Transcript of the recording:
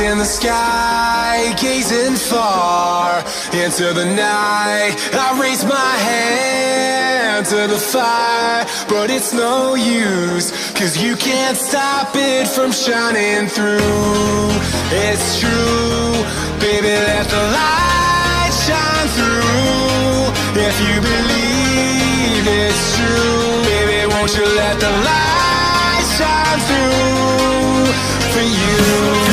in the sky, gazing far into the night. I raise my hand to the fire, but it's no use, 'cause you can't stop it from shining through. It's true, baby, let the light shine through. If you believe it's true, baby, won't you let the light shine through for you?